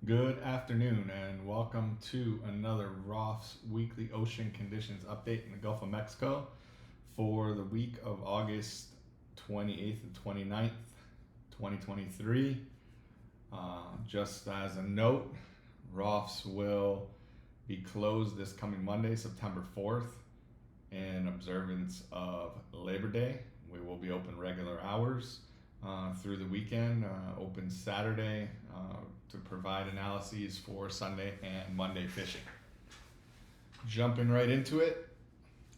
Good afternoon and welcome to another ROFFS weekly ocean conditions update in the Gulf of Mexico for the week of August 28th and 29th, 2023. Just as a note, ROFFS will be closed this coming Monday, September 4th, in observance of Labor Day. We will be open regular hours through the weekend, open Saturday to provide analyses for Sunday and Monday fishing. Jumping right into it,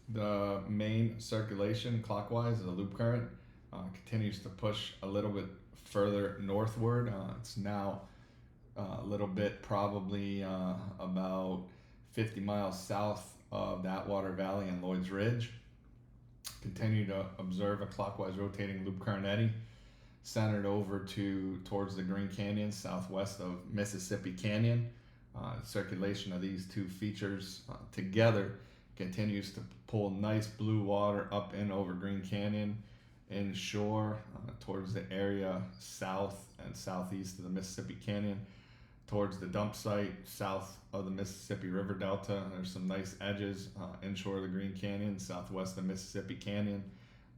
the main circulation clockwise, the loop current, continues to push a little bit further northward. It's now a little bit, probably about 50 miles south of the Atwater Valley and Lloyd's Ridge. Continue to observe a clockwise rotating loop current eddy centered over towards the Green Canyon, southwest of Mississippi Canyon. Circulation of these two features together continues to pull nice blue water up and over Green Canyon inshore towards the area south and southeast of the Mississippi Canyon, towards the dump site south of the Mississippi River Delta. There's some nice edges inshore of the Green Canyon, southwest of Mississippi Canyon,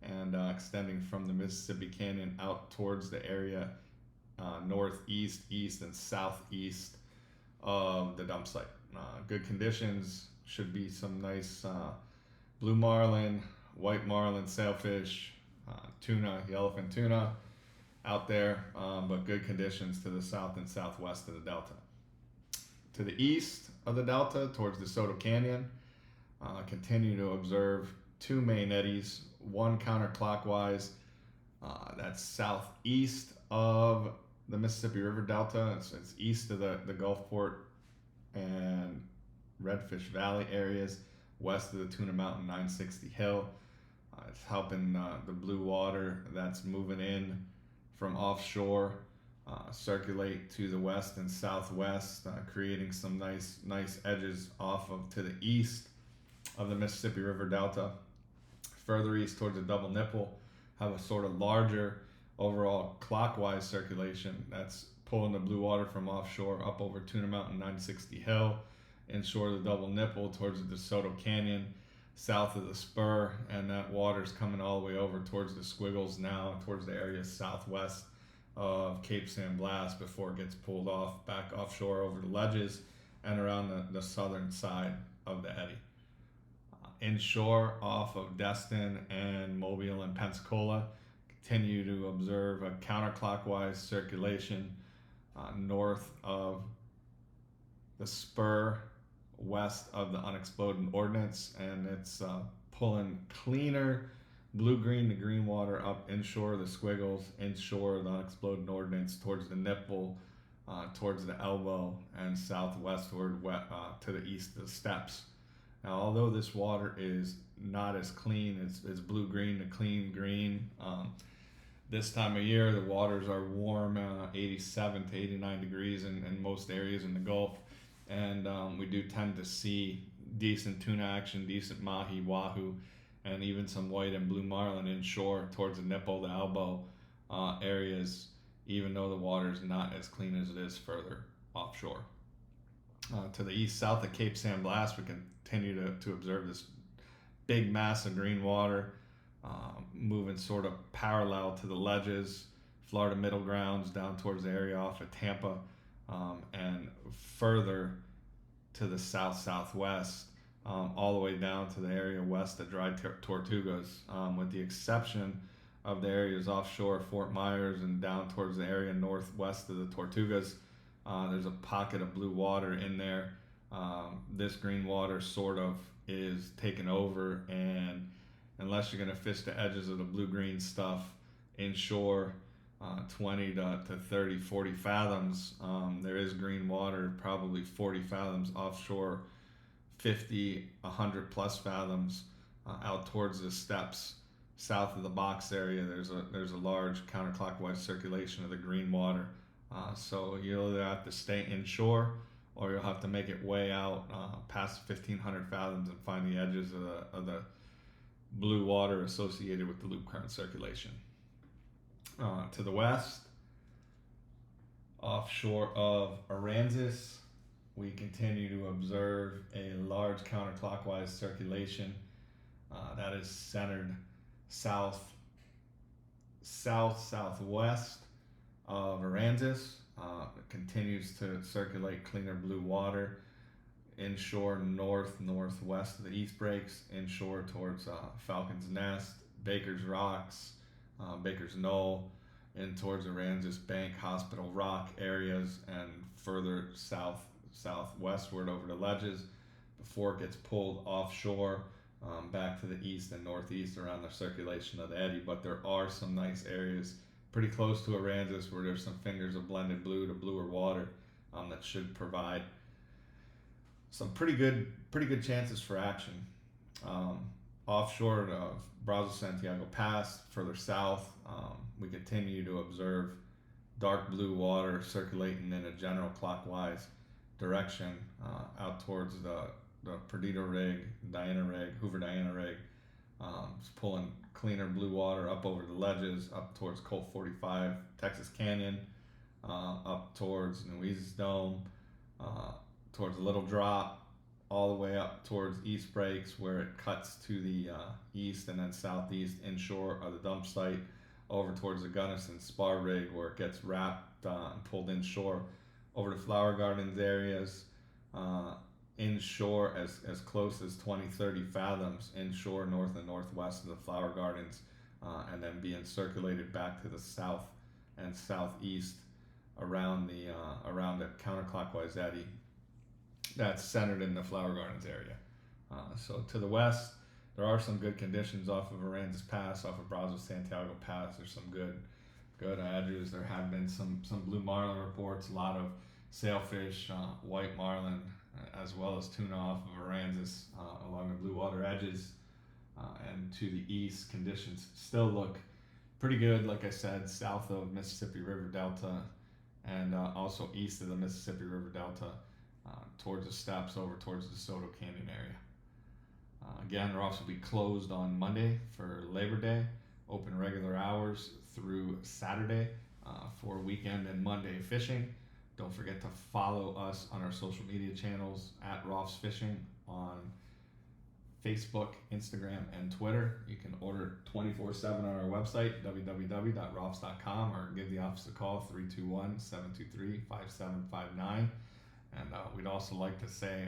and extending from the Mississippi Canyon out towards the area northeast, east, and southeast of the dump site. Good conditions, should be some nice blue marlin, white marlin, sailfish, tuna, yellowfin tuna out there, but good conditions to the south and southwest of the delta. To the east of the delta, towards DeSoto Canyon, continue to observe two main eddies, one counterclockwise, that's southeast of the Mississippi River Delta. It's east of the Gulfport and Redfish Valley areas, west of the Tuna Mountain 960 Hill. It's helping the blue water that's moving in from offshore circulate to the west and southwest, creating some nice edges off of to the east of the Mississippi River Delta. Further east towards the double nipple, have a sort of larger overall clockwise circulation that's pulling the blue water from offshore up over Tuna Mountain 960 Hill, inshore of the double nipple towards the DeSoto Canyon, south of the spur, and that water's coming all the way over towards the squiggles now, towards the area southwest of Cape San Blas before it gets pulled off back offshore over the ledges and around the southern side of the eddy. Inshore off of Destin and Mobile and Pensacola, continue to observe a counterclockwise circulation north of the spur, west of the unexploded ordnance, and it's pulling cleaner blue-green to green water up inshore of the squiggles, inshore of the unexploded ordnance, towards the nipple, towards the elbow, and southwestward to the east of the steps. Now, although this water is not as clean, it's blue-green to clean green. This time of year, the waters are warm, 87 to 89 degrees in most areas in the Gulf. And we do tend to see decent tuna action, decent mahi, wahoo, and even some white and blue marlin inshore towards the nipple, the elbow areas, even though the water is not as clean as it is further offshore. To the east, south of Cape San Blas, we continue to observe this big mass of green water moving sort of parallel to the ledges, Florida middle grounds, down towards the area off of Tampa, and further to the southwest, all the way down to the area west of Dry Tortugas, with the exception of the areas offshore Fort Myers and down towards the area northwest of the Tortugas. There's a pocket of blue water in there. This green water sort of is taken over, and unless you're going to fish the edges of the blue-green stuff inshore 20 to 30, 40 fathoms, there is green water, probably 40 fathoms offshore, 50, 100 plus fathoms out towards the steps south of the box area. There's a large counterclockwise circulation of the green water. So you'll either have to stay inshore or you'll have to make it way out past 1,500 fathoms and find the edges of the blue water associated with the loop current circulation. To the west, Offshore of Aransas, we continue to observe a large counterclockwise circulation that is centered southwest of Aransas. It continues to circulate cleaner blue water inshore northwest of the East Breaks, inshore towards Falcon's Nest, Baker's Rocks, Baker's Knoll, in towards Aransas Bank, Hospital Rock areas, and further southwestward over the ledges before it gets pulled offshore back to the east and northeast around the circulation of the eddy. But there are some nice areas pretty close to Aransas where there's some fingers of blended blue to bluer water that should provide some pretty good chances for action. Offshore of Brazos Santiago Pass, further south, we continue to observe dark blue water circulating in a general clockwise direction out towards the Perdido rig, Diana rig, Hoover Diana rig. It's pulling cleaner blue water up over the ledges, up towards Colt 45, Texas Canyon, up towards Nueces Dome, towards Little Drop, all the way up towards East Breaks where it cuts to the east and then southeast inshore of the dump site, over towards the Gunnison Spar rig where it gets wrapped and pulled inshore, over to Flower Gardens areas, inshore as close as 20-30 fathoms inshore north and northwest of the Flower Gardens, and then being circulated back to the south and southeast around the counterclockwise eddy that's centered in the Flower Gardens area. So to the west, there are some good conditions off of Aransas Pass, off of Brazos Santiago Pass. There's some good edges. There have been some blue marlin reports, a lot of sailfish, white marlin, as well as tuna off of Aransas along the blue water edges. And to the east, conditions still look pretty good, like I said, south of Mississippi River Delta and also east of the Mississippi River Delta towards the steps over towards the Soto Canyon area. Again, ROFFS will be closed on Monday for Labor Day, open regular hours through Saturday for weekend and Monday fishing. Don't forget to follow us on our social media channels at ROFFS Fishing on Facebook, Instagram, and Twitter. You can order 24/7 on our website, www.roffs.com, or give the office a call, 321-723-5759. And we'd also like to say,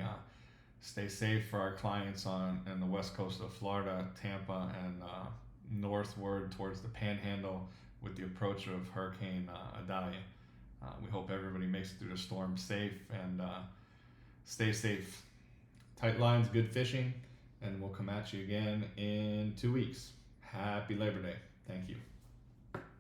stay safe for our clients on the west coast of Florida, Tampa, and northward towards the Panhandle with the approach of Hurricane Idalia. We hope everybody makes it through the storm safe and stay safe. Tight lines, good fishing, and we'll come at you again in 2 weeks. Happy Labor Day. Thank you.